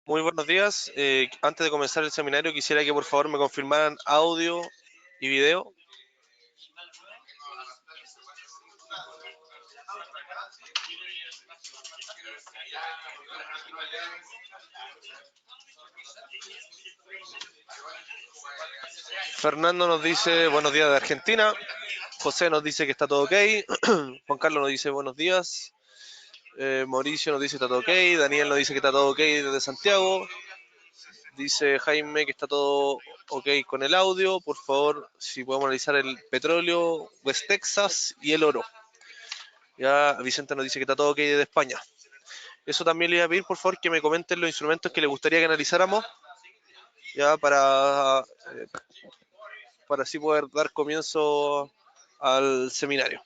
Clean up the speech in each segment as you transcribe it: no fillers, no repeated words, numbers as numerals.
Muy buenos días. Antes de comenzar el seminario, quisiera que por favor me confirmaran audio y video. Fernando nos dice buenos días de Argentina. José nos dice que está todo ok. Juan Carlos nos dice buenos días. Mauricio nos dice que está todo ok. Daniel nos dice que está todo ok desde Santiago. Dice Jaime que está todo ok con el audio. Por favor, si podemos analizar el petróleo, West Texas y el oro. Ya Vicente nos dice que está todo ok desde España. Eso también le iba a pedir, por favor, que me comenten los instrumentos que le gustaría que analizáramos, ya para así poder dar comienzo al seminario.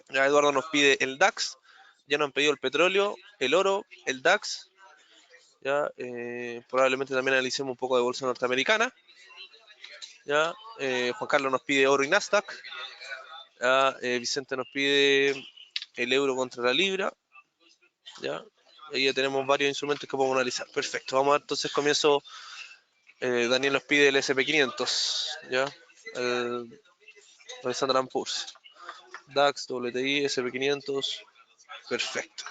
Ya Eduardo nos pide el DAX, ya nos han pedido el petróleo, el oro, el DAX, ya probablemente también analicemos un poco de bolsa norteamericana. Ya Juan Carlos nos pide oro y Nasdaq. Ya Vicente nos pide el euro contra la libra. Ya ahí ya tenemos varios instrumentos que podemos analizar. Perfecto, vamos a dar entonces comienzo. Daniel nos pide el SP500, ¿ya? El Standard Poor's. DAX, WTI, SP500. Perfecto.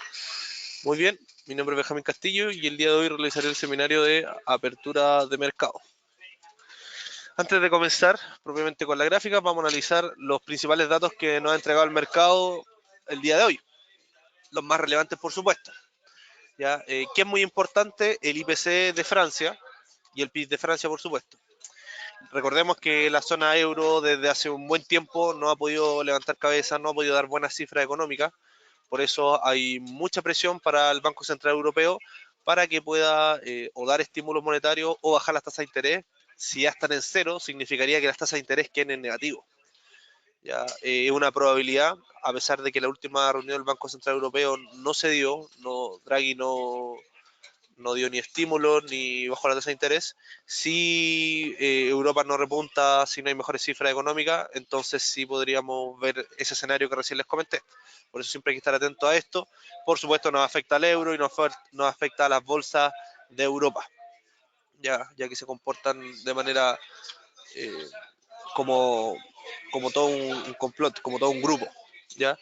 Muy bien, mi nombre es Benjamín Castillo y el día de hoy realizaré el seminario de apertura de mercado. Antes de comenzar propiamente con la gráfica, vamos a analizar los principales datos que nos ha entregado el mercado el día de hoy. Los más relevantes, por supuesto. ¿Ya? Que es muy importante, el IPC de Francia y el PIB de Francia, por supuesto. Recordemos que la zona euro desde hace un buen tiempo no ha podido levantar cabeza, no ha podido dar buenas cifras económicas. Por eso hay mucha presión para el Banco Central Europeo para que pueda o dar estímulos monetarios o bajar las tasas de interés. Si ya están en cero, significaría que las tasas de interés queden en negativo. Ya es una probabilidad, a pesar de que la última reunión del Banco Central Europeo no se dio, Draghi no dio ni estímulos ni bajó la tasa de interés. Si Europa no repunta, si no hay mejores cifras económicas, entonces sí podríamos ver ese escenario que recién les comenté. Por eso siempre hay que estar atento a esto. Por supuesto nos afecta al euro y nos afecta a las bolsas de Europa, ya que se comportan de manera eh, como, como todo un complot, como todo un grupo. ¿Ya?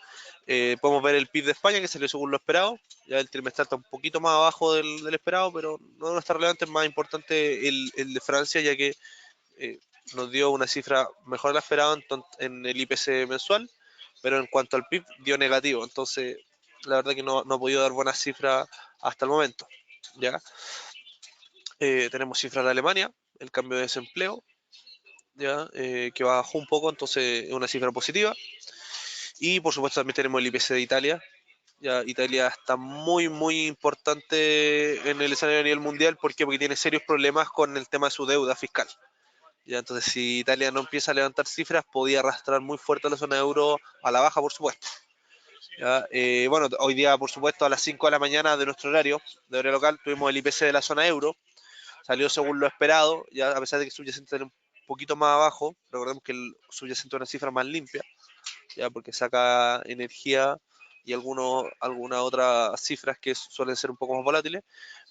Podemos ver el PIB de España que salió según lo esperado. Ya el trimestral está un poquito más abajo del esperado, pero no está relevante. Es más importante el de Francia, ya que eh, nos dio una cifra mejor de la esperada en el IPC mensual, pero en cuanto al PIB dio negativo. Entonces, la verdad que no ha podido dar buenas cifras hasta el momento. ¿Ya? Tenemos cifras de Alemania, el cambio de desempleo, ya que bajó un poco, entonces es una cifra positiva. Y por supuesto también tenemos el IPC de Italia. Ya Italia está muy importante en el escenario a nivel mundial. ¿Por qué? Porque tiene serios problemas con el tema de su deuda fiscal. Ya, entonces si Italia no empieza a levantar cifras, podía arrastrar muy fuerte a la zona de euro a la baja, por supuesto. Ya, bueno, hoy día, por supuesto, a las 5 de la mañana de nuestro horario, de horario local, tuvimos el IPC de la zona euro. Salió según lo esperado, ya a pesar de que el subyacente era un poquito más abajo. Recordemos que el subyacente es una cifra más limpia, ya porque saca energía y algunas otras cifras que suelen ser un poco más volátiles,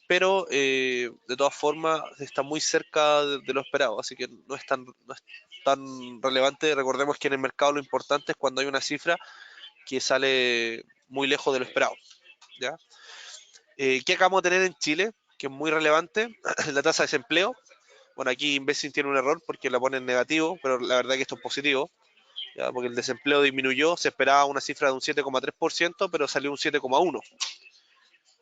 pero de todas formas está muy cerca de lo esperado, así que no es tan relevante. Recordemos que en el mercado lo importante es cuando hay una cifra que sale muy lejos de lo esperado. ¿Ya? ¿Qué acabamos de tener en Chile? Que es muy relevante, la tasa de desempleo. Bueno, aquí Investing tiene un error porque la pone en negativo, pero la verdad que esto es positivo. ¿Ya? Porque el desempleo disminuyó, se esperaba una cifra de un 7,3%, pero salió un 7,1%.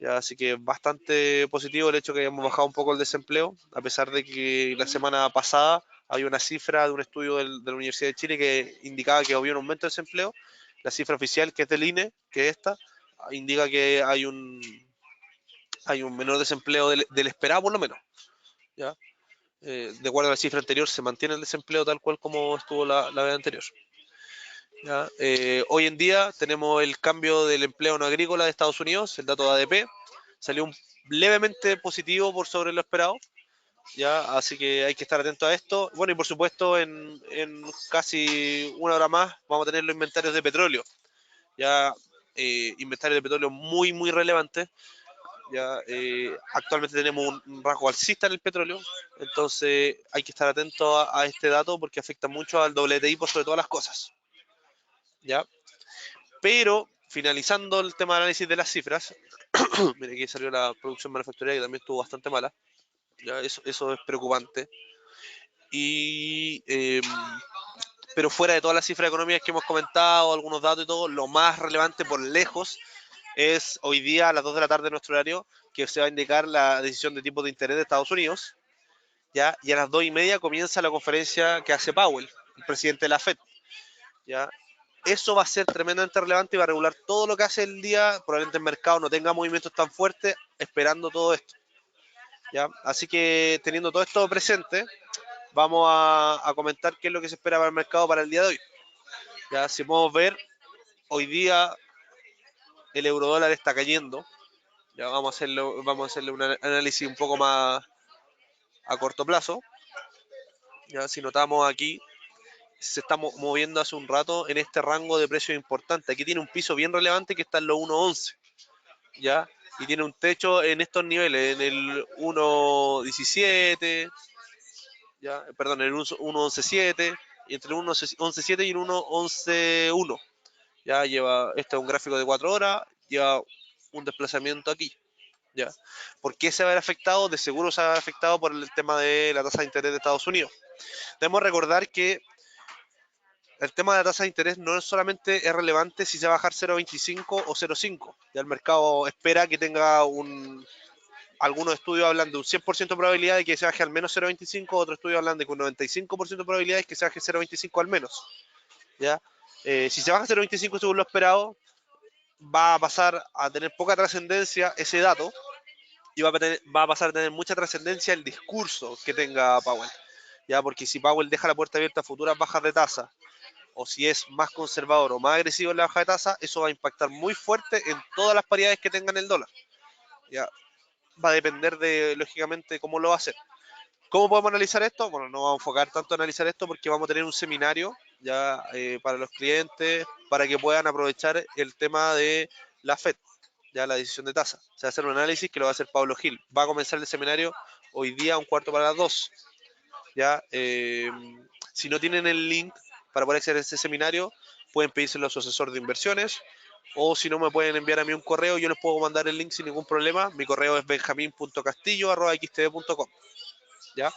¿Ya? Así que bastante positivo el hecho que hayamos bajado un poco el desempleo, a pesar de que la semana pasada había una cifra de un estudio de la Universidad de Chile que indicaba que había un aumento de desempleo. La cifra oficial, que es del INE, que es esta, indica que hay un menor desempleo del esperado, por lo menos. ¿Ya? De acuerdo a la cifra anterior, se mantiene el desempleo tal cual como estuvo la vez anterior. ¿Ya? Hoy en día tenemos el cambio del empleo no agrícola de Estados Unidos, el dato de ADP, salió levemente positivo por sobre lo esperado, ¿ya? Así que hay que estar atento a esto. Bueno, y por supuesto en casi una hora más vamos a tener los inventarios de petróleo, ya inventarios de petróleo muy relevantes. Ya, actualmente tenemos un rasgo alcista en el petróleo, entonces hay que estar atento a este dato porque afecta mucho al WTI por sobre todas las cosas. ¿Ya? Pero finalizando el tema de análisis de las cifras, mire aquí salió la producción manufacturera que también estuvo bastante mala. ¿Ya? Eso es preocupante. Y, pero fuera de todas las cifras económicas que hemos comentado, algunos datos y todo, lo más relevante por lejos es hoy día a las 2 de la tarde de nuestro horario que se va a indicar la decisión de tipo de interés de Estados Unidos. ¿Ya? Y a las 2:30 comienza la conferencia que hace Powell, el presidente de la Fed. ¿Ya? Eso va a ser tremendamente relevante y va a regular todo lo que hace el día. Probablemente el mercado no tenga movimientos tan fuertes esperando todo esto. ¿Ya? Así que teniendo todo esto presente, vamos a comentar qué es lo que se espera para el mercado para el día de hoy. ¿Ya? Si podemos ver, hoy día el euro dólar está cayendo. Ya vamos a hacerle un análisis un poco más a corto plazo. Ya si notamos aquí, se está moviendo hace un rato en este rango de precios importante. Aquí tiene un piso bien relevante que está en los 1.11, ¿ya? Y tiene un techo en estos niveles, en el 1.17, ¿ya? Perdón, en el 1.11.7, y entre el 1.11.7 y el 1.11.1. Ya lleva, este es un gráfico de 4 horas, lleva un desplazamiento aquí. ¿Ya? ¿Por qué se va a ver afectado? De seguro se va a ver afectado por el tema de la tasa de interés de Estados Unidos. Debemos recordar que el tema de la tasa de interés no solamente es relevante si se va a bajar 0,25 o 0,5. Ya el mercado espera que tenga algunos estudios hablan de un 100% de probabilidad de que se baje al menos 0,25, otros estudios hablan de que un 95% de probabilidades que se baje 0,25 al menos. ¿Ya? Si se baja 0,25 según lo esperado, va a pasar a tener poca trascendencia ese dato y va a pasar a tener mucha trascendencia el discurso que tenga Powell. ¿Ya? Porque si Powell deja la puerta abierta a futuras bajas de tasa, o si es más conservador o más agresivo en la baja de tasa, eso va a impactar muy fuerte en todas las paridades que tengan el dólar. ¿Ya? Va a depender de, lógicamente, cómo lo va a hacer. ¿Cómo podemos analizar esto? Bueno, no vamos a enfocar tanto en analizar esto porque vamos a tener un seminario ya para los clientes para que puedan aprovechar el tema de la FED, ya la decisión de tasa. Se va a hacer un análisis que lo va a hacer Pablo Gil. Va a comenzar el seminario hoy día a 1:15 para las 2. ¿Ya? Si no tienen el link para poder acceder a ese seminario, pueden pedírselo a su asesor de inversiones o si no me pueden enviar a mí un correo, yo les puedo mandar el link sin ningún problema. Mi correo es benjamin.castillo@xtv.com, ¿ya?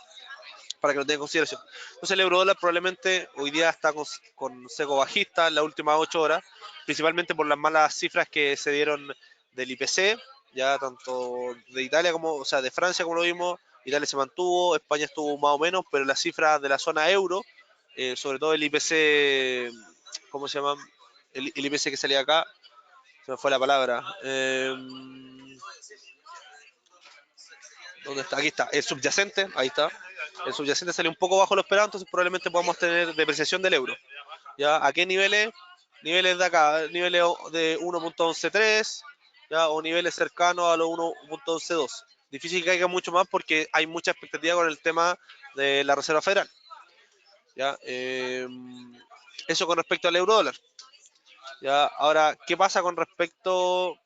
Para que lo tengan en consideración. Entonces el euro dólar probablemente hoy día está con seco bajista en las últimas 8 horas, principalmente por las malas cifras que se dieron del IPC, ya tanto de Italia como, o sea, de Francia como lo vimos, Italia se mantuvo, España estuvo más o menos, pero las cifras de la zona euro, sobre todo el IPC, ¿cómo se llama? El IPC que salía acá, se me fue la palabra. ¿Dónde está? Aquí está. El subyacente, ahí está. El subyacente salió un poco bajo lo esperado, entonces probablemente podamos tener depreciación del euro. ¿Ya? ¿A qué niveles? Niveles de acá, niveles de 1.113, ¿ya? O niveles cercanos a los 1.112. Difícil que caiga mucho más porque hay mucha expectativa con el tema de la Reserva Federal. ¿Ya? Eso con respecto al euro dólar. ¿Ya? Ahora, ¿qué pasa con respecto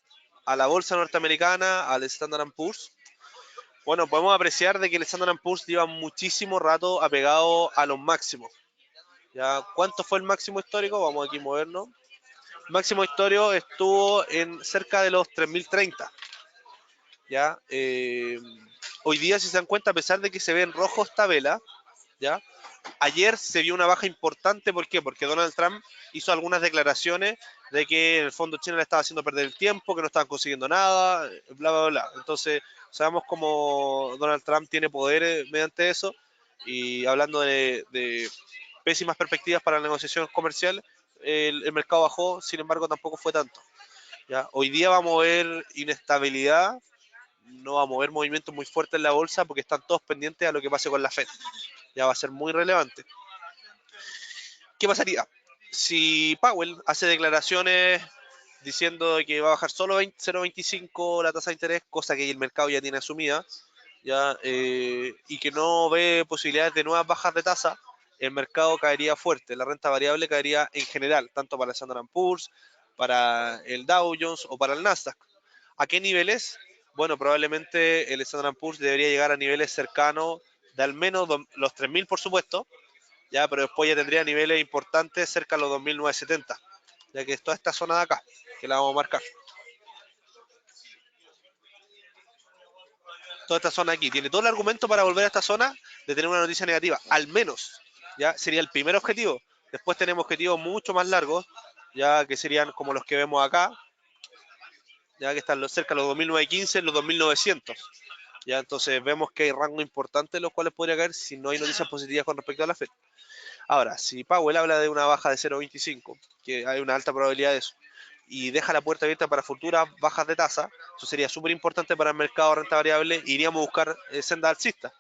a la bolsa norteamericana, al Standard Poor's? Bueno, podemos apreciar de que el Standard Poor's lleva muchísimo rato apegado a los máximos. ¿Ya? ¿Cuánto fue el máximo histórico? Vamos aquí a movernos. El máximo histórico estuvo en cerca de los 3030. ¿Ya? Hoy día, si se dan cuenta, a pesar de que se ve en rojo esta vela, ¿ya? Ayer se vio una baja importante, ¿por qué? Porque Donald Trump hizo algunas declaraciones de que en el fondo China le estaba haciendo perder el tiempo, que no estaban consiguiendo nada, bla, bla, bla. Entonces, sabemos cómo Donald Trump tiene poder mediante eso, y hablando de pésimas perspectivas para la negociación comercial, el mercado bajó, sin embargo, tampoco fue tanto. ¿Ya? Hoy día vamos a ver inestabilidad, no vamos a ver movimientos muy fuertes en la bolsa porque están todos pendientes a lo que pase con la Fed. Ya va a ser muy relevante. ¿Qué pasaría? Si Powell hace declaraciones diciendo que va a bajar solo 0,25 la tasa de interés, cosa que el mercado ya tiene asumida, ya, y que no ve posibilidades de nuevas bajas de tasa, el mercado caería fuerte, la renta variable caería en general, tanto para el Standard Poor's, para el Dow Jones o para el Nasdaq. ¿A qué niveles? Bueno, probablemente el Standard Poor's debería llegar a niveles cercanos de al menos los 3.000, por supuesto, ya, pero después ya tendría niveles importantes cerca de los 2.970, ya que es toda esta zona de acá, que la vamos a marcar. Toda esta zona aquí tiene todo el argumento para volver a esta zona de tener una noticia negativa, al menos, ya sería el primer objetivo. Después tenemos objetivos mucho más largos, ya que serían como los que vemos acá, ya que están cerca de los 2.915, los 2.900. Ya, entonces vemos que hay rangos importantes los cuales podría caer si no hay noticias positivas con respecto a la Fed. Ahora, si Powell habla de una baja de 0,25, que hay una alta probabilidad de eso, y deja la puerta abierta para futuras bajas de tasa, eso sería súper importante para el mercado de renta variable. Iríamos a buscar senda alcista,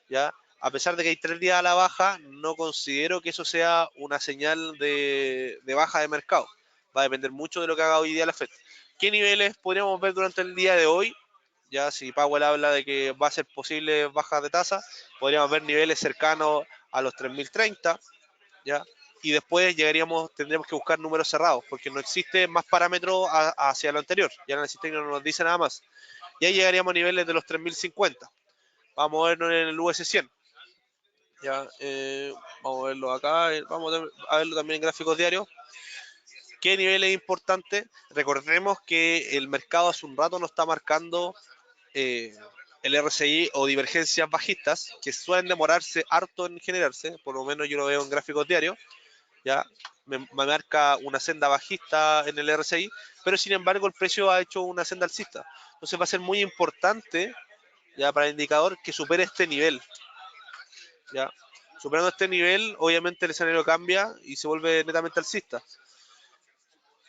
¿ya? A pesar de que hay 3 días a la baja, no considero que eso sea una señal de baja de mercado. Va a depender mucho de lo que haga hoy día la Fed. ¿Qué niveles podríamos ver durante el día de hoy? Ya si Powell habla de que va a ser posible bajas de tasa, podríamos ver niveles cercanos a los 3.030, ¿ya? Y después tendríamos que buscar números cerrados, porque no existe más parámetros hacia lo anterior. Ya no existe, no nos dice nada más. Y ahí llegaríamos a niveles de los 3.050. Vamos a verlo en el US100. Ya, vamos a verlo acá, vamos a verlo también en gráficos diarios. ¿Qué nivel es importante? Recordemos que el mercado hace un rato nos está marcando eh, el RSI o divergencias bajistas, que suelen demorarse harto en generarse, por lo menos yo lo veo en gráficos diarios, ya me marca una senda bajista en el RSI, pero sin embargo el precio ha hecho una senda alcista. Entonces va a ser muy importante ya para el indicador que supere este nivel. Ya. Superando este nivel, obviamente el escenario cambia y se vuelve netamente alcista.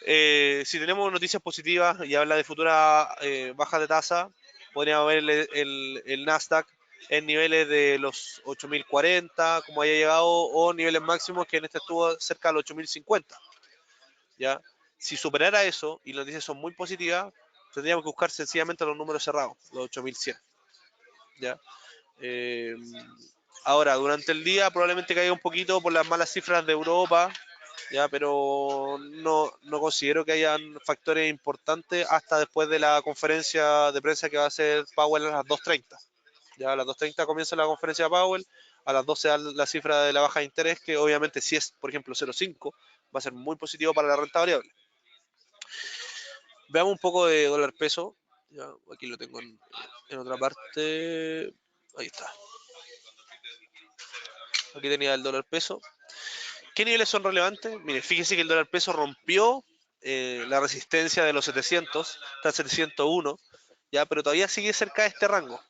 Si tenemos noticias positivas y habla de futuras bajas de tasa, podríamos ver el Nasdaq en niveles de los 8.040, como haya llegado, o niveles máximos que en este estuvo cerca de los 8.050. ¿Ya? Si superara eso y las noticias son muy positivas, tendríamos que buscar sencillamente los números cerrados, los 8.100. ¿Ya? Eh, Ahora, durante el día probablemente caiga un poquito por las malas cifras de Europa, ya, pero no considero que hayan factores importantes hasta después de la conferencia de prensa que va a hacer Powell a las 2:30. Ya a las 2:30 comienza la conferencia de Powell, a las 12 da la cifra de la baja de interés, que obviamente si es, por ejemplo, 0,5, va a ser muy positivo para la renta variable. Veamos un poco de dólar peso. Ya, aquí lo tengo en otra parte. Ahí está. Aquí tenía el dólar peso. ¿Qué niveles son relevantes? Mire, fíjese que el dólar peso rompió la resistencia de los 700, está en 701, ya, pero todavía sigue cerca de este rango.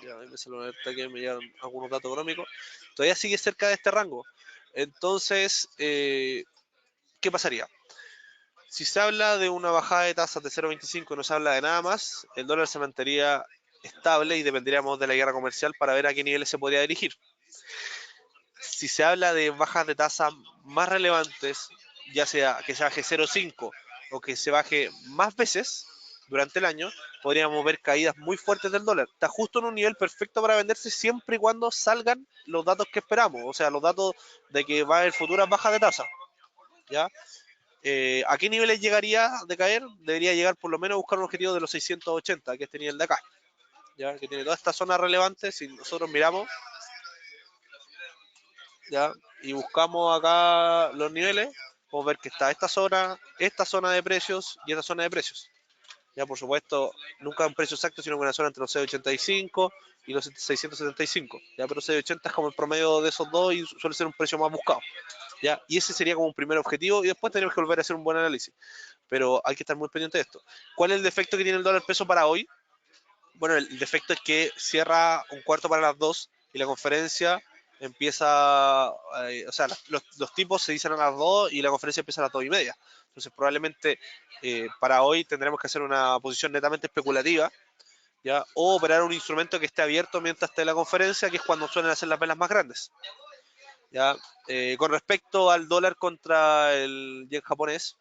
Ya, me salió una alerta que me llegan algunos datos económicos. Todavía sigue cerca de este rango. Entonces, ¿qué pasaría? Si se habla de una bajada de tasas de 0,25 y no se habla de nada más, el dólar se mantendría estable y dependeríamos de la guerra comercial para ver a qué niveles se podría dirigir. Si se habla de bajas de tasa más relevantes, ya sea que se baje 0,5 o que se baje más veces durante el año, podríamos ver caídas muy fuertes del dólar. Está justo en un nivel perfecto para venderse siempre y cuando salgan los datos que esperamos, o sea, los datos de que va a haber futuras bajas de tasa. ¿Ya? ¿A qué niveles llegaría de caer? Debería llegar por lo menos a buscar un objetivo de los 680, que es este nivel de acá, ¿ya? Que tiene toda esta zona relevante. Si nosotros miramos, ¿ya? Y buscamos acá los niveles, podemos ver que está esta zona de precios y esta zona de precios. Ya, por supuesto, nunca un precio exacto, sino una zona entre los 685 y los 675. Ya, pero 680 es como el promedio de esos dos y suele ser un precio más buscado. Ya, y ese sería como un primer objetivo y después tenemos que volver a hacer un buen análisis. Pero hay que estar muy pendiente de esto. ¿Cuál es el defecto que tiene el dólar peso para hoy? Bueno, el defecto es que cierra un cuarto para las 2 y la conferencia empieza, o sea, los tipos se dicen a las 2 y la conferencia empieza a las 2:30. Entonces probablemente para hoy tendremos que hacer una posición netamente especulativa, ¿ya? O operar un instrumento que esté abierto mientras esté la conferencia, que es cuando suelen hacer las velas más grandes. ¿Ya? Con respecto al dólar contra el yen japonés,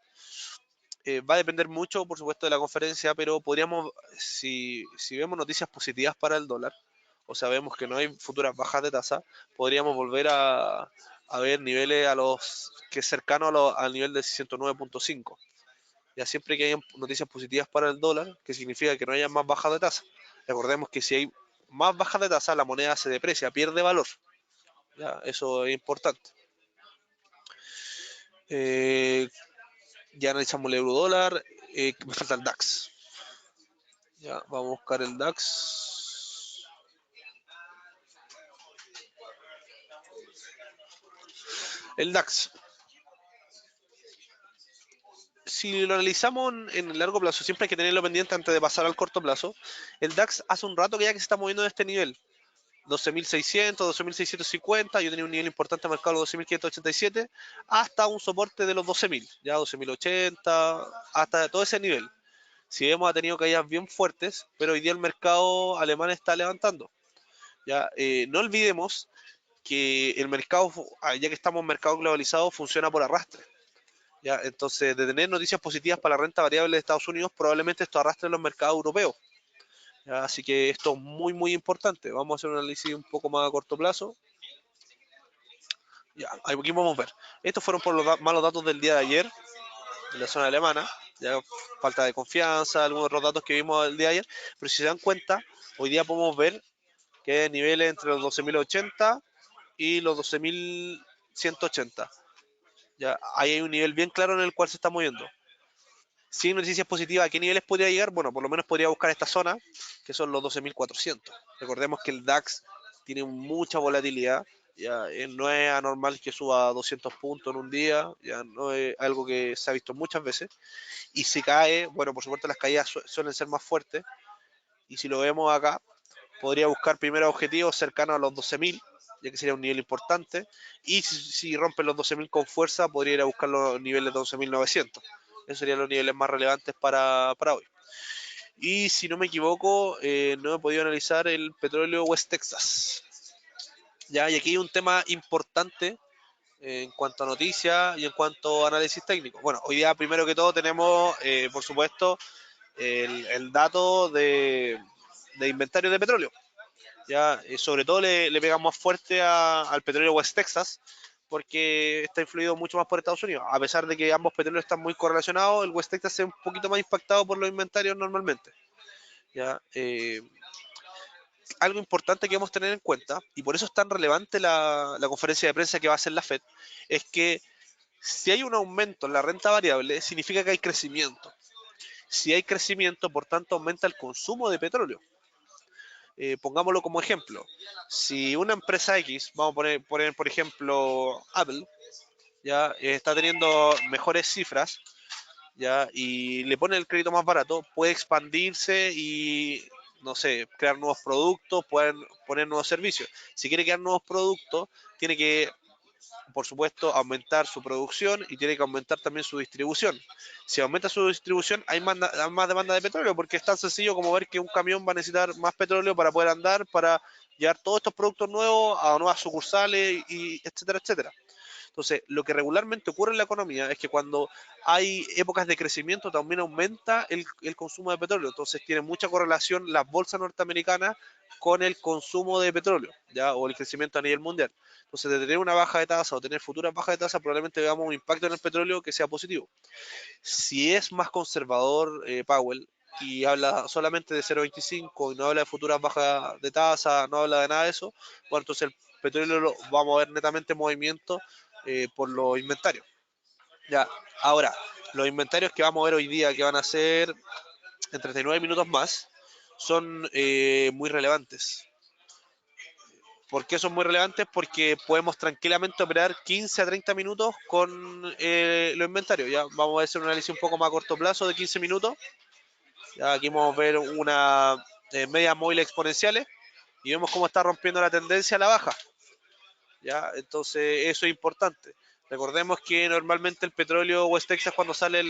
va a depender mucho, por supuesto, de la conferencia, pero podríamos, si vemos noticias positivas para el dólar, o sea, vemos que no hay futuras bajas de tasa, podríamos volver a ver niveles que es cercano al nivel de 609.5. ya siempre que haya noticias positivas para el dólar, que significa que no haya más bajas de tasa. Recordemos que si hay más bajas de tasa, la moneda se deprecia, pierde valor. Ya, eso es importante. Eh, ya analizamos el euro dólar. Me falta el DAX. Ya, vamos a buscar el DAX. El DAX. Si lo analizamos en el largo plazo, siempre hay que tenerlo pendiente antes de pasar al corto plazo. El DAX hace un rato que ya que se está moviendo en este nivel. 12.600, 12.650, yo tenía un nivel importante marcado los 12.587, hasta un soporte de los 12.000, ya 12.080, hasta todo ese nivel. Si vemos, ha tenido caídas bien fuertes, pero hoy día el mercado alemán está levantando. Ya, no olvidemos que el mercado, ya que estamos en mercado globalizado, funciona por arrastre. Ya, entonces, de tener noticias positivas para la renta variable de Estados Unidos, probablemente esto arrastre los mercados europeos. Ya, así que esto es muy, muy importante. Vamos a hacer un análisis un poco más a corto plazo. Ya, aquí vamos a ver. Estos fueron por los malos datos del día de ayer en la zona alemana. Ya, falta de confianza, algunos otros datos que vimos el día de ayer. Pero si se dan cuenta, hoy día podemos ver que hay niveles entre los 12.080 y los 12.180. Ya, ahí hay un nivel bien claro en el cual se está moviendo. Si hay noticias positivas, ¿a qué niveles podría llegar? Bueno, por lo menos podría buscar esta zona, que son los 12.400. Recordemos que el DAX tiene mucha volatilidad, ya no es anormal que suba 200 puntos en un día, ya no es algo que se ha visto muchas veces. Y si cae, bueno, por supuesto las caídas suelen ser más fuertes. Y si lo vemos acá, podría buscar primeros objetivos cercanos a los 12.000, ya que sería un nivel importante. Y si rompen los 12.000 con fuerza, podría ir a buscar los niveles de 12.900. Esos serían los niveles más relevantes para hoy. Y si no me equivoco, no he podido analizar el petróleo West Texas. Ya, y aquí hay un tema importante en cuanto a noticias y en cuanto a análisis técnico. Bueno, hoy día primero que todo tenemos, por supuesto, el dato de inventario de petróleo. Ya, sobre todo le pegamos fuerte al petróleo West Texas porque está influido mucho más por Estados Unidos. A pesar de que ambos petróleos están muy correlacionados, el West Texas es un poquito más impactado por los inventarios normalmente. ¿Ya? Algo importante que debemos tener en cuenta, y por eso es tan relevante la conferencia de prensa que va a hacer la Fed, es que si hay un aumento en la renta variable, significa que hay crecimiento. Si hay crecimiento, por tanto, aumenta el consumo de petróleo. Pongámoslo como ejemplo. Si una empresa X, vamos a poner por ejemplo Apple, ya está teniendo mejores cifras, ya y le pone el crédito más barato, puede expandirse y no sé, crear nuevos productos, pueden poner nuevos servicios. Si quiere crear nuevos productos, tiene que, por supuesto, aumentar su producción y tiene que aumentar también su distribución. Si aumenta su distribución, hay más demanda de petróleo, porque es tan sencillo como ver que un camión va a necesitar más petróleo para poder andar, para llevar todos estos productos nuevos a nuevas sucursales y etcétera, etcétera. Entonces, lo que regularmente ocurre en la economía es que cuando hay épocas de crecimiento también aumenta el consumo de petróleo. Entonces, tiene mucha correlación las bolsas norteamericanas con el consumo de petróleo, ¿ya? O el crecimiento a nivel mundial. Entonces, de tener una baja de tasa o tener futuras bajas de tasa, probablemente veamos un impacto en el petróleo que sea positivo. Si es más conservador Powell y habla solamente de 0,25 y no habla de futuras bajas de tasa, no habla de nada de eso, bueno, entonces el petróleo lo vamos a ver netamente en movimiento por los inventarios. Ya, ahora, los inventarios que vamos a ver hoy día, que van a ser en 39 minutos más, son muy relevantes. ¿Por qué son muy relevantes? Porque podemos tranquilamente operar 15 a 30 minutos con los inventarios. Ya vamos a hacer un análisis un poco más a corto plazo de 15 minutos. Ya aquí vamos a ver una medias móviles exponenciales y vemos cómo está rompiendo la tendencia a la baja. ¿Ya? Entonces eso es importante. Recordemos que normalmente el petróleo West Texas cuando sale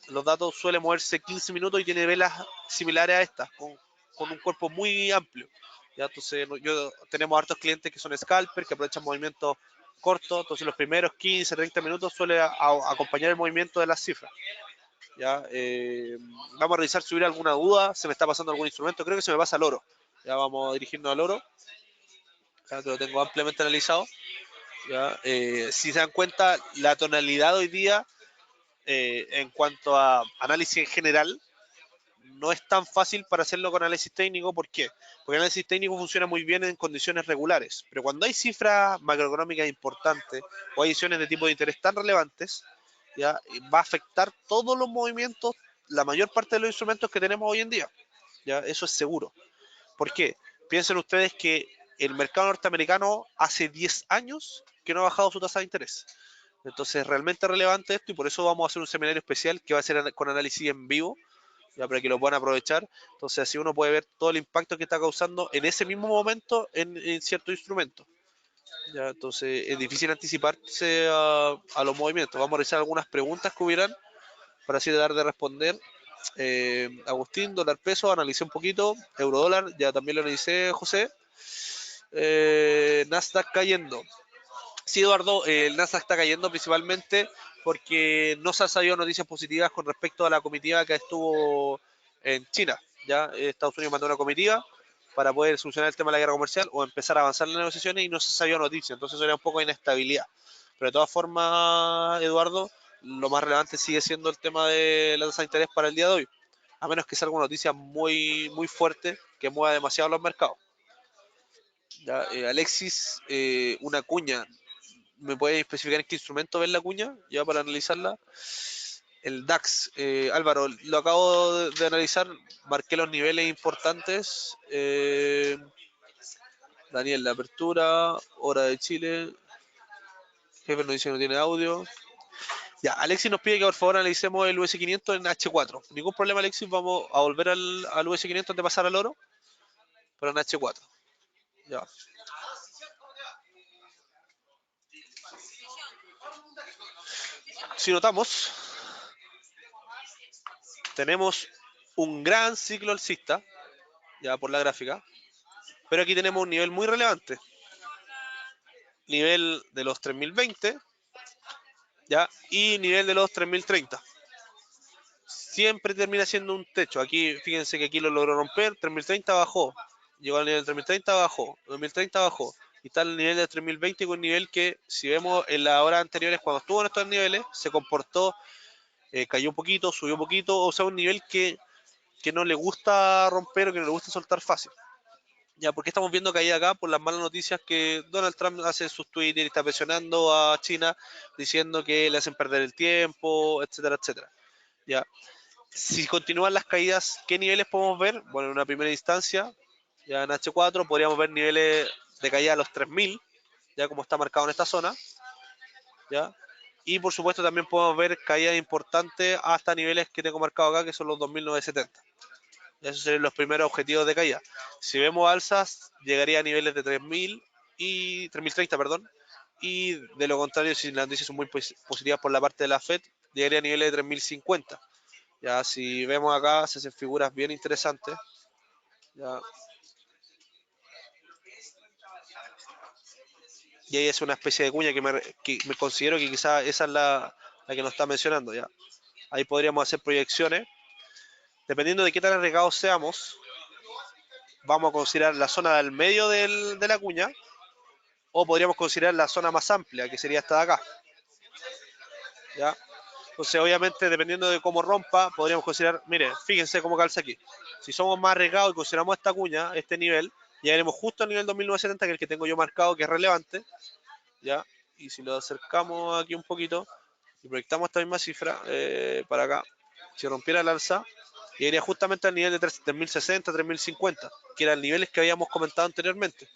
los datos suele moverse 15 minutos y tiene velas similares a estas, con un cuerpo muy amplio. ¿Ya? Entonces tenemos hartos clientes que son scalper, que aprovechan movimientos cortos, entonces los primeros 15, 30 minutos suele acompañar el movimiento de las cifras. ¿Ya? Vamos a revisar si hubiera alguna duda, se me está pasando algún instrumento, creo que se me pasa el oro. Ya vamos a dirigirnos al oro, ya que lo tengo ampliamente analizado. ¿Ya? Si se dan cuenta, la tonalidad hoy día en cuanto a análisis en general, no es tan fácil para hacerlo con análisis técnico. ¿Por qué? Porque el análisis técnico funciona muy bien en condiciones regulares, pero cuando hay cifras macroeconómicas importantes o hay decisiones de tipo de interés tan relevantes, ya va a afectar todos los movimientos, la mayor parte de los instrumentos que tenemos hoy en día. Ya, eso es seguro. ¿Por qué? Piensen ustedes que el mercado norteamericano hace 10 años que no ha bajado su tasa de interés. Entonces es realmente relevante esto y por eso vamos a hacer un seminario especial que va a ser con análisis en vivo, ya para que lo puedan aprovechar. Entonces así uno puede ver todo el impacto que está causando en ese mismo momento en ciertos instrumentos. Ya, entonces es difícil anticiparse a los movimientos. Vamos a realizar algunas preguntas que hubieran para así dar de responder. Agustín, dólar peso, analicé un poquito. Euro dólar, ya también lo analicé, José. Nasdaq cayendo. Sí, Eduardo, el Nasdaq está cayendo principalmente porque no se han sabido noticias positivas con respecto a la comitiva que estuvo en China. Ya Estados Unidos mandó una comitiva para poder solucionar el tema de la guerra comercial o empezar a avanzar en las negociaciones y no se sabía noticias. Entonces eso era un poco de inestabilidad. Pero de todas formas, Eduardo, lo más relevante sigue siendo el tema de la tasa de interés para el día de hoy. A menos que salga una noticia muy fuerte que mueva demasiado los mercados. Ya, Alexis, una cuña. ¿Me puede especificar en qué instrumento ves la cuña? Ya para analizarla. El DAX. Álvaro, lo acabo de analizar. Marqué los niveles importantes. Daniel, la apertura. Hora de Chile. Jefe nos dice que no tiene audio. Ya, Alexis nos pide que por favor analicemos el US500 en H4. Ningún problema, Alexis. Vamos a volver al US500 antes de pasar al oro. Pero en H4. Ya. Si notamos, tenemos un gran ciclo alcista, ya por la gráfica, pero aquí tenemos un nivel muy relevante, nivel de los 3020, ya, y nivel de los 3030. Siempre termina siendo un techo. Aquí, fíjense que aquí lo logró romper, 3030 bajó, llegó al nivel del 3030, bajó, 2030 bajó, y está el nivel del 3020 con un nivel que, si vemos en las horas anteriores, cuando estuvo en estos niveles, se comportó, cayó un poquito, subió un poquito, o sea, un nivel que no le gusta romper o que no le gusta soltar fácil. Ya, porque estamos viendo caída acá por las malas noticias que Donald Trump hace en sus Twitter y está presionando a China diciendo que le hacen perder el tiempo, etcétera, etcétera. Ya, si continúan las caídas, ¿qué niveles podemos ver? Bueno, en una primera instancia, ya en H4 podríamos ver niveles de caída a los 3000, ya como está marcado en esta zona, ya. Y por supuesto también podemos ver caídas importantes hasta niveles que tengo marcado acá, que son los 2970. Esos serían los primeros objetivos de caída. Si vemos alzas, llegaría a niveles de 3000 y 3030, perdón. Y de lo contrario, si las noticias son muy positivas por la parte de la Fed, llegaría a niveles de 3050. Ya, si vemos acá, se hacen figuras bien interesantes. Ya. Y ahí es una especie de cuña que me considero que quizás esa es la que nos está mencionando. Ya. Ahí podríamos hacer proyecciones. Dependiendo de qué tan arriesgados seamos, vamos a considerar la zona del medio de la cuña o podríamos considerar la zona más amplia, que sería esta de acá. ¿Ya? Entonces, obviamente, dependiendo de cómo rompa, podríamos considerar, mire, fíjense cómo calza aquí. Si somos más arriesgados y consideramos esta cuña, este nivel, llegaremos justo al nivel 2970, que es el que tengo yo marcado, que es relevante. ¿Ya? Y si lo acercamos aquí un poquito y proyectamos esta misma cifra para acá, si rompiera el alza, llegaría justamente al nivel de 3060, 3050, que eran niveles que habíamos comentado anteriormente.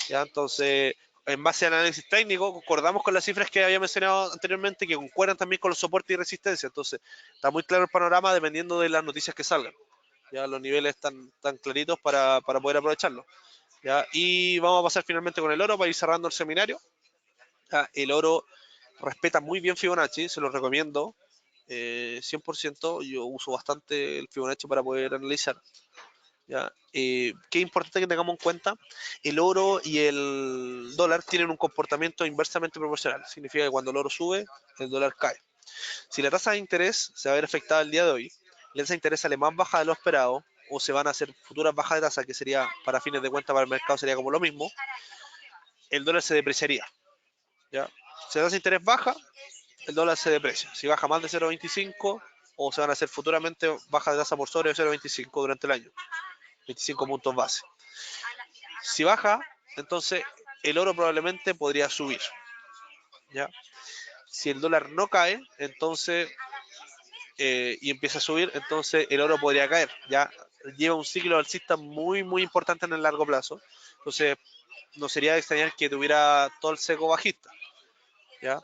¿Ya? Entonces, en base al análisis técnico, concordamos con las cifras que había mencionado anteriormente, que concuerdan también con los soportes y resistencia. Entonces, está muy claro el panorama dependiendo de las noticias que salgan. Ya los niveles están tan claritos para poder aprovecharlo. ¿Ya? Y vamos a pasar finalmente con el oro para ir cerrando el seminario. ¿Ya? El oro respeta muy bien Fibonacci, se lo recomiendo 100%. Yo uso bastante el Fibonacci para poder analizar. ¿Ya? Qué importante que tengamos en cuenta, el oro y el dólar tienen un comportamiento inversamente proporcional. Significa que cuando el oro sube, el dólar cae. Si la tasa de interés se va a ver afectada el día de hoy, la tasa de interés sale más baja de lo esperado, o se van a hacer futuras bajas de tasa, que sería, para fines de cuenta para el mercado, sería como lo mismo, el dólar se depreciaría. ¿Ya? Si la tasa de interés baja, el dólar se deprecia. Si baja más de 0,25 o se van a hacer futuramente bajas de tasa por sobre 0,25 durante el año, 25 puntos base. Si baja, entonces el oro probablemente podría subir, ¿ya? Si el dólar no cae, entonces y empieza a subir, entonces el oro podría caer, ¿ya? Lleva un ciclo alcista muy, muy importante en el largo plazo. Entonces, no sería de extrañar que tuviera todo el seco bajista, ¿ya?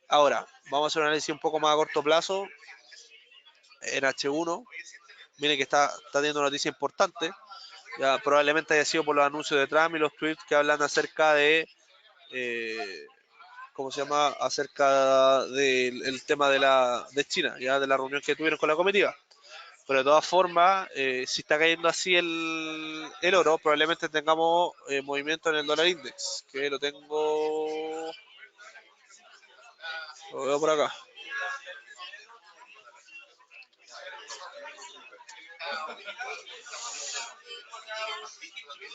Ahora, vamos a hacer un análisis un poco más a corto plazo en H1. Miren que está teniendo una noticia importante. Ya probablemente haya sido por los anuncios de Trump y los tweets que hablan acerca de, eh, ¿cómo se llama? Acerca del tema de China, ya de la reunión que tuvieron con la comitiva. Pero de todas formas, si está cayendo así el oro, probablemente tengamos movimiento en el dólar index, que lo veo por acá.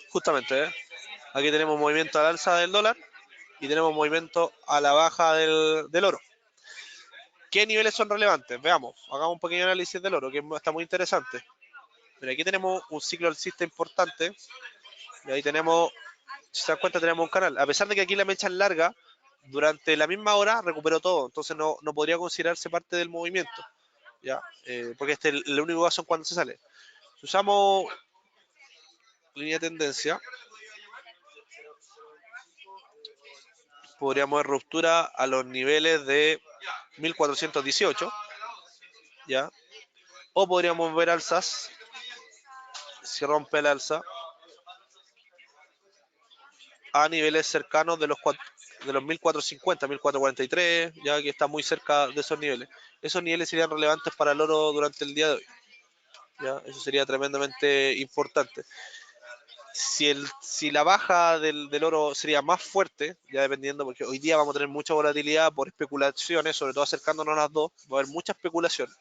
Justamente, aquí tenemos movimiento al alza del dólar y tenemos movimiento a la baja del oro. ¿Qué niveles son relevantes? Veamos, hagamos un pequeño análisis del oro, que está muy interesante. Mira, aquí tenemos un ciclo alcista importante y ahí tenemos, si se dan cuenta, tenemos un canal. A pesar de que aquí la mecha es larga, durante la misma hora recuperó todo, entonces no podría considerarse parte del movimiento, ¿ya? Porque este es el único caso en cuando se sale. Si usamos línea de tendencia, podríamos ver ruptura a los niveles de 1418, ¿ya? O podríamos ver alzas, si rompe el alza, a niveles cercanos de los 1450, 1443, ya que está muy cerca de esos niveles. Esos niveles serían relevantes para el oro durante el día de hoy. ¿Ya? Eso sería tremendamente importante. Si la baja del oro sería más fuerte, ya dependiendo, porque hoy día vamos a tener mucha volatilidad por especulaciones, sobre todo acercándonos a las dos, va a haber mucha especulación.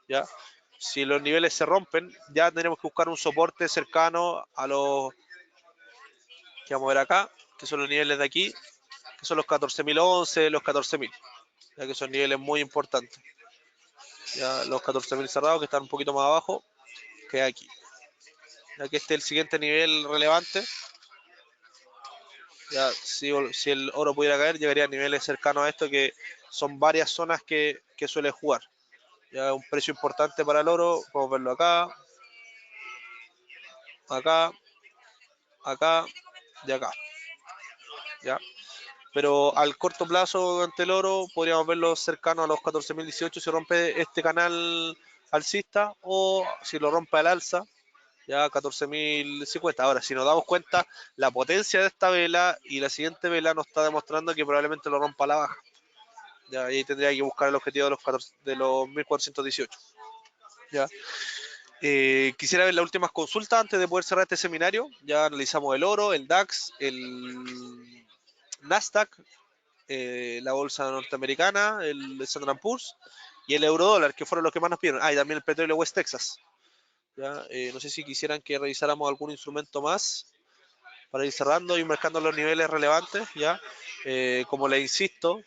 ¿Ya? Si los niveles se rompen, ya tenemos que buscar un soporte cercano a los que vamos a ver acá, que son los niveles de aquí, que son los 14.011, los 14.000, ya que son niveles muy importantes. Ya los 14.000 cerrados, que están un poquito más abajo que aquí. Ya que este es el siguiente nivel relevante. Ya si el oro pudiera caer, llegaría a niveles cercanos a esto, que son varias zonas que suele jugar. Ya un precio importante para el oro, podemos verlo acá, acá, acá y acá. ¿Ya? Pero al corto plazo ante el oro podríamos verlo cercano a los 14.018 si rompe este canal alcista, o si lo rompe al alza, ya 14.050. Ahora, si nos damos cuenta, la potencia de esta vela y la siguiente vela nos está demostrando que probablemente lo rompa a la baja. Ya, y ahí tendría que buscar el objetivo de los 1418. Ya. Quisiera ver las últimas consultas antes de poder cerrar este seminario. Ya analizamos el oro, el DAX, el Nasdaq, la bolsa norteamericana, el Standard Poor's y el eurodólar, que fueron los que más nos pidieron. Ah, y también el petróleo West Texas. ¿Ya? No sé si quisieran que revisáramos algún instrumento más para ir cerrando y marcando los niveles relevantes. ¿Ya? Como les insisto,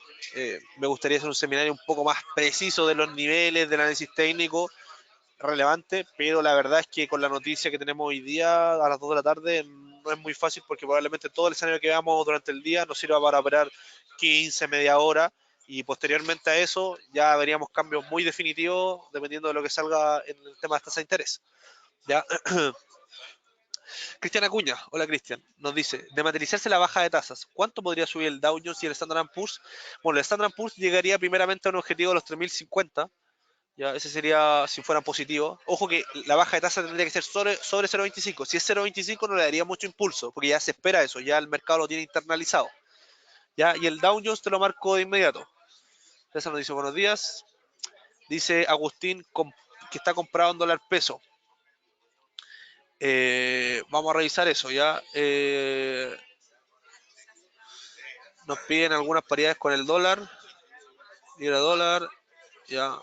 me gustaría hacer un seminario un poco más preciso de los niveles del análisis técnico relevante, pero la verdad es que con la noticia que tenemos hoy día a las 2 de la tarde no es muy fácil, porque probablemente todo el escenario que veamos durante el día nos sirva para operar 15, media hora, y posteriormente a eso ya veríamos cambios muy definitivos dependiendo de lo que salga en el tema de tasa de interés. ¿Ya? Cristian Acuña, hola Cristian, nos dice, de materializarse la baja de tasas, ¿cuánto podría subir el Dow Jones y el Standard Poor's? Bueno, el Standard Poor's llegaría primeramente a un objetivo de los 3.050. Ya, ese sería si fueran positivos. Ojo que la baja de tasa tendría que ser sobre 0,25. Si es 0,25 no le daría mucho impulso, porque ya se espera eso, ya el mercado lo tiene internalizado. Ya, y el Dow Jones te lo marco de inmediato. César nos dice buenos días. Dice Agustín que está comprado en dólar peso. Vamos a revisar eso, ya. Nos piden algunas paridades con el dólar. Libra dólar. Ya.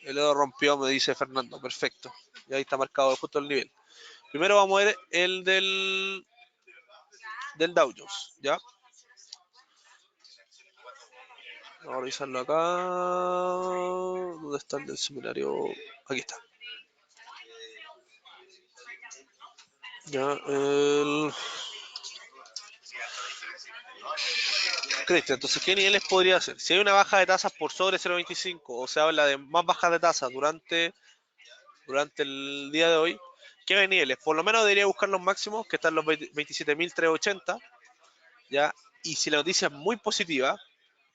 El oro rompió, me dice Fernando. Perfecto. Y ahí está marcado justo el nivel. Primero vamos a ver el del Dow Jones, ¿ya? Vamos a revisarlo acá. ¿Dónde está el del seminario? Aquí está. Ya, Cristian, entonces, ¿qué niveles podría hacer? Si hay una baja de tasas por sobre 0,25 o se habla de más bajas de tasas durante el día de hoy, ¿qué niveles? Por lo menos debería buscar los máximos, que están los 27.380, ¿ya? Y si la noticia es muy positiva,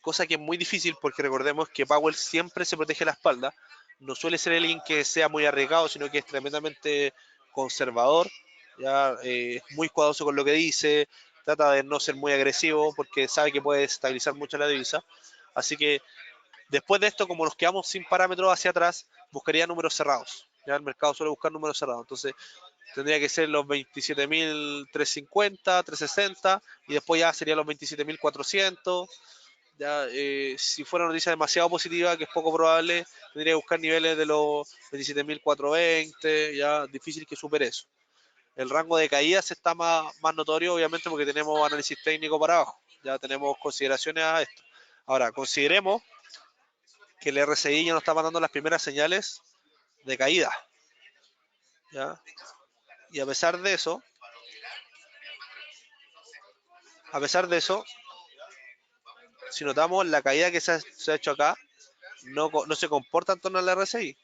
cosa que es muy difícil porque recordemos que Powell siempre se protege la espalda, no suele ser alguien que sea muy arriesgado, sino que es tremendamente conservador, ya muy cuidadoso con lo que dice, trata de no ser muy agresivo porque sabe que puede estabilizar mucho la divisa. Así que después de esto, como nos quedamos sin parámetros hacia atrás, buscaría números cerrados. Ya el mercado suele buscar números cerrados. Entonces tendría que ser los 27.350, 360 y después ya serían los 27.400. Ya, si fuera una noticia demasiado positiva, que es poco probable, tendría que buscar niveles de los 27.420, ya difícil que supere eso. El rango de caídas está más notorio, obviamente, porque tenemos análisis técnico para abajo. Ya tenemos consideraciones a esto. Ahora, consideremos que el RSI ya nos está mandando las primeras señales de caída. ¿Ya? Y a pesar de eso, si notamos la caída que se ha hecho acá, no se comporta en torno al RSI.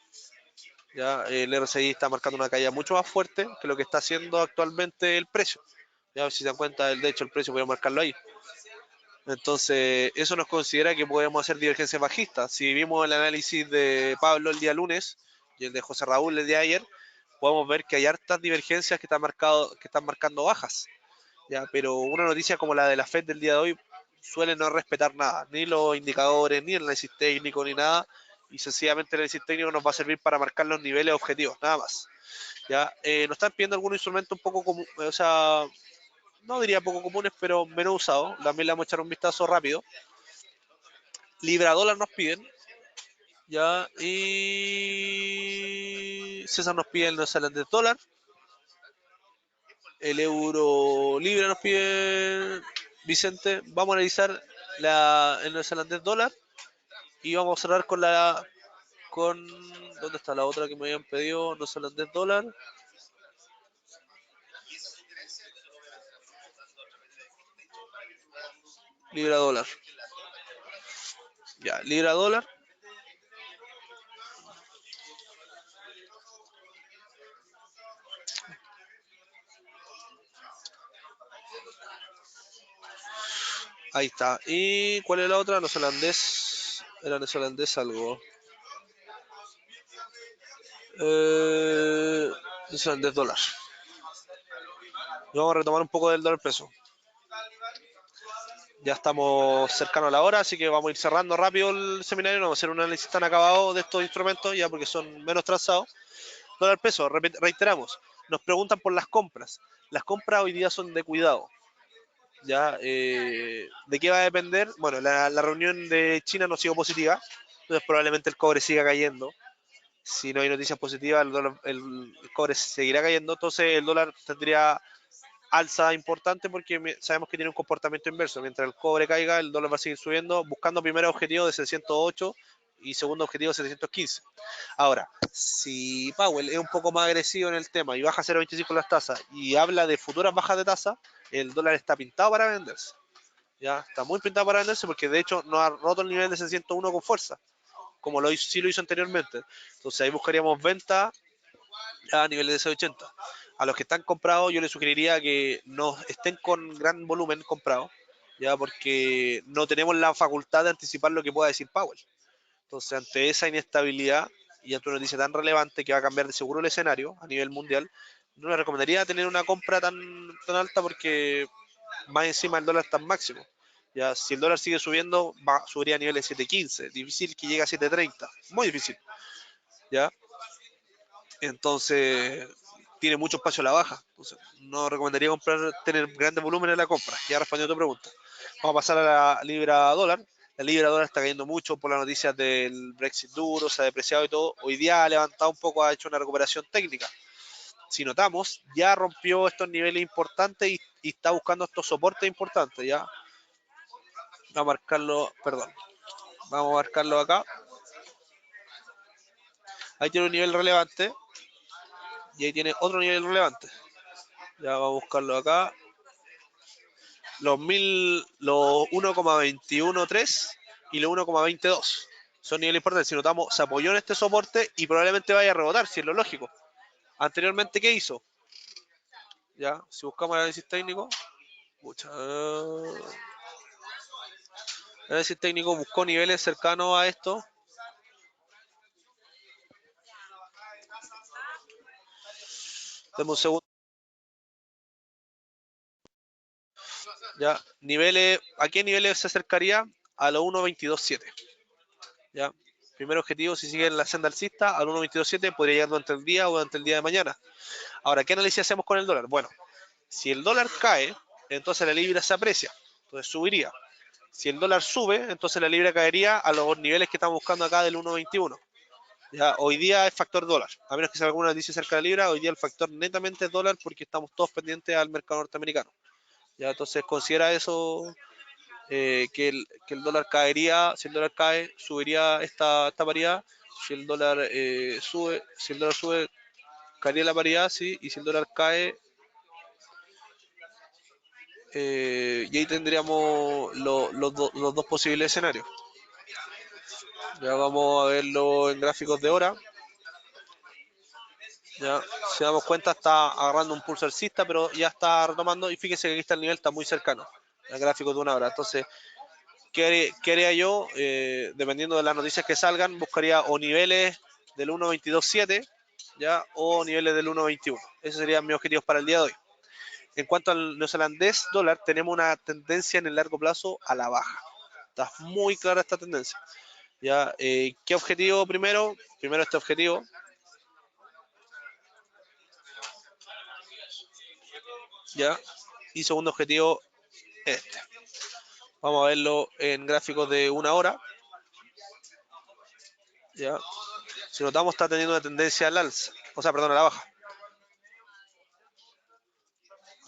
Ya el RSI está marcando una caída mucho más fuerte que lo que está haciendo actualmente el precio. Ya si se dan cuenta, de hecho el precio voy a marcarlo ahí. Entonces, eso nos considera que podemos hacer divergencias bajistas. Si vimos el análisis de Pablo el día lunes y el de José Raúl el día de ayer, podemos ver que hay hartas divergencias que están marcando bajas. ¿Ya? Pero una noticia como la de la Fed del día de hoy suele no respetar nada, ni los indicadores, ni el análisis técnico, ni nada. Y sencillamente el análisis técnico nos va a servir para marcar los niveles objetivos, nada más. ¿Ya? Nos están pidiendo algún instrumento un poco común, o sea, no diría poco comunes, pero menos usados. También le vamos a echar un vistazo rápido. Libra dólar nos piden, ya, y César nos pide el neozelandés dólar, el euro libra nos pide Vicente. Vamos a analizar el neozelandés dólar y vamos a cerrar con ¿dónde está la otra que me habían pedido? Neozelandés dólar, libra dólar. Ya, libra dólar. Ahí está. ¿Y cuál es la otra? Neozelandés. Era neozelandés algo. Eh, neozelandés dólar. Y vamos a retomar un poco del dólar peso. Ya estamos cercanos a la hora, así que vamos a ir cerrando rápido el seminario. No vamos a hacer un análisis tan acabado de estos instrumentos, ya porque son menos trazados. Dólar peso, reiteramos, nos preguntan por las compras. Las compras hoy día son de cuidado. ¿Ya? ¿De qué va a depender? Bueno, la reunión de China no ha sido positiva, entonces probablemente el cobre siga cayendo. Si no hay noticias positivas, el cobre seguirá cayendo, entonces el dólar tendría alza importante porque sabemos que tiene un comportamiento inverso. Mientras el cobre caiga, el dólar va a seguir subiendo, buscando primer objetivo de 608 y segundo objetivo de 715. Ahora, si Powell es un poco más agresivo en el tema y baja 0,25 las tasas y habla de futuras bajas de tasa, el dólar está pintado para venderse. Ya está muy pintado para venderse porque de hecho no ha roto el nivel de 601 con fuerza, como sí lo hizo anteriormente. Entonces ahí buscaríamos venta a niveles de 680. A los que están comprados yo les sugeriría que no estén con gran volumen comprado, ya porque no tenemos la facultad de anticipar lo que pueda decir Powell. Entonces, ante esa inestabilidad y ante una noticia tan relevante que va a cambiar de seguro el escenario a nivel mundial, no les recomendaría tener una compra tan alta porque más encima el dólar está en máximo. Ya, si el dólar sigue subiendo, subiría a niveles de 7.15. Difícil que llegue a 7.30. Muy difícil. ¿Ya? Entonces, tiene mucho espacio a la baja. Entonces, no recomendaría tener grandes volúmenes en la compra. Ya respondiendo a tu pregunta. Vamos a pasar a la libra dólar. La libra dólar está cayendo mucho por las noticias del Brexit duro, se ha depreciado y todo. Hoy día ha levantado un poco, ha hecho una recuperación técnica. Si notamos, ya rompió estos niveles importantes y está buscando estos soportes importantes. Ya va a marcarlo, perdón. Vamos a marcarlo acá. Ahí tiene un nivel relevante. Y ahí tiene otro nivel relevante. Ya vamos a buscarlo acá. Los 1,213 y los 1,22 son niveles importantes. Si notamos, se apoyó en este soporte y probablemente vaya a rebotar, si es lo lógico. Anteriormente, ¿qué hizo? Ya, si buscamos el análisis técnico, el análisis técnico buscó niveles cercanos a esto. Deme un segundo. Ya, niveles, ¿a qué niveles se acercaría? A los 1,227. Ya, primer objetivo, si sigue en la senda alcista, al 1,227 podría llegar durante el día o durante el día de mañana. Ahora, ¿qué análisis hacemos con el dólar? Bueno, si el dólar cae, entonces la libra se aprecia, entonces subiría. Si el dólar sube, entonces la libra caería a los niveles que estamos buscando acá del 1,21. Ya, hoy día es factor dólar, a menos que sea alguna noticia cerca de la libra, hoy día el factor netamente es dólar porque estamos todos pendientes al mercado norteamericano. Ya, entonces considera eso, que el dólar caería, si el dólar cae, subiría esta paridad, si el dólar sube, caería la paridad, sí, y si el dólar cae, y ahí tendríamos los dos posibles escenarios. Ya vamos a verlo en gráficos de hora. Ya, si damos cuenta, está agarrando un pulso alcista, pero ya está retomando. Y fíjese que aquí está el nivel, está muy cercano. El gráfico de una hora. Entonces, ¿qué haría yo? Dependiendo de las noticias que salgan, buscaría o niveles del 1,227, ya, o niveles del 1,21. Esos serían mis objetivos para el día de hoy. En cuanto al neozelandés dólar, tenemos una tendencia en el largo plazo a la baja. Está muy clara esta tendencia. Ya, ¿qué objetivo primero? Primero este objetivo. Ya. Y segundo objetivo, este. Vamos a verlo en gráficos de una hora. Ya. Si notamos, está teniendo una tendencia al alza. O sea, perdón, a la baja.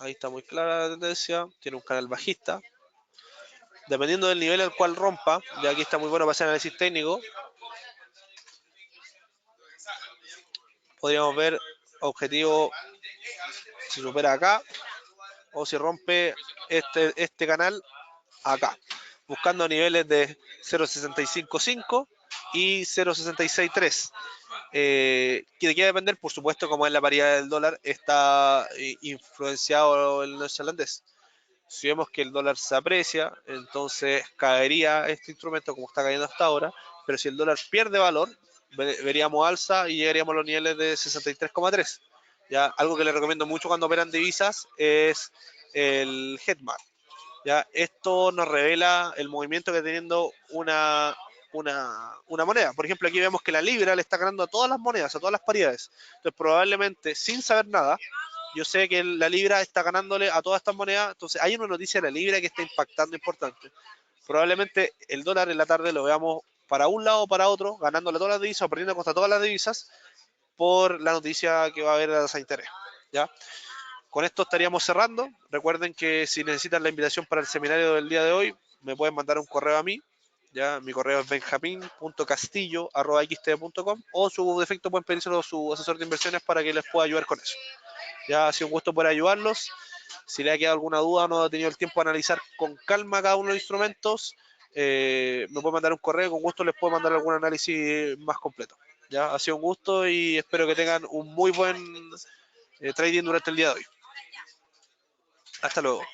Ahí está muy clara la tendencia. Tiene un canal bajista. Dependiendo del nivel al cual rompa, ya aquí está muy bueno para hacer análisis técnico. Podríamos ver objetivo si supera acá o si rompe este canal acá, buscando niveles de 0,655 y 0,663. ¿De qué va a depender? Por supuesto, como es la paridad del dólar, está influenciado el neozelandés. Si vemos que el dólar se aprecia, entonces caería este instrumento como está cayendo hasta ahora, pero si el dólar pierde valor, veríamos alza y llegaríamos a los niveles de 63,3. Ya, algo que les recomiendo mucho cuando operan divisas es el Headmap. Ya, esto nos revela el movimiento que está teniendo una moneda. Por ejemplo, aquí vemos que la libra le está ganando a todas las monedas, a todas las paridades. Entonces, probablemente, sin saber nada, yo sé que la libra está ganándole a todas estas monedas. Entonces, hay una noticia de la libra que está impactando importante. Probablemente el dólar en la tarde lo veamos para un lado o para otro, ganándole a todas las divisas o perdiendo contra todas las divisas por la noticia que va a haber de la tasa de interés. ¿Ya? Con esto estaríamos cerrando. Recuerden que si necesitan la invitación para el seminario del día de hoy, me pueden mandar un correo a mí. Ya, mi correo es benjamin.castillo@xt.com o su defecto pueden pedírselo a su asesor de inversiones para que les pueda ayudar con eso. Ya ha sido un gusto poder ayudarlos. Si le ha quedado alguna duda, no ha tenido el tiempo de analizar con calma cada uno de los instrumentos, me puede mandar un correo, con gusto les puedo mandar algún análisis más completo. Ya ha sido un gusto y espero que tengan un muy buen trading durante el día de hoy. Hasta luego.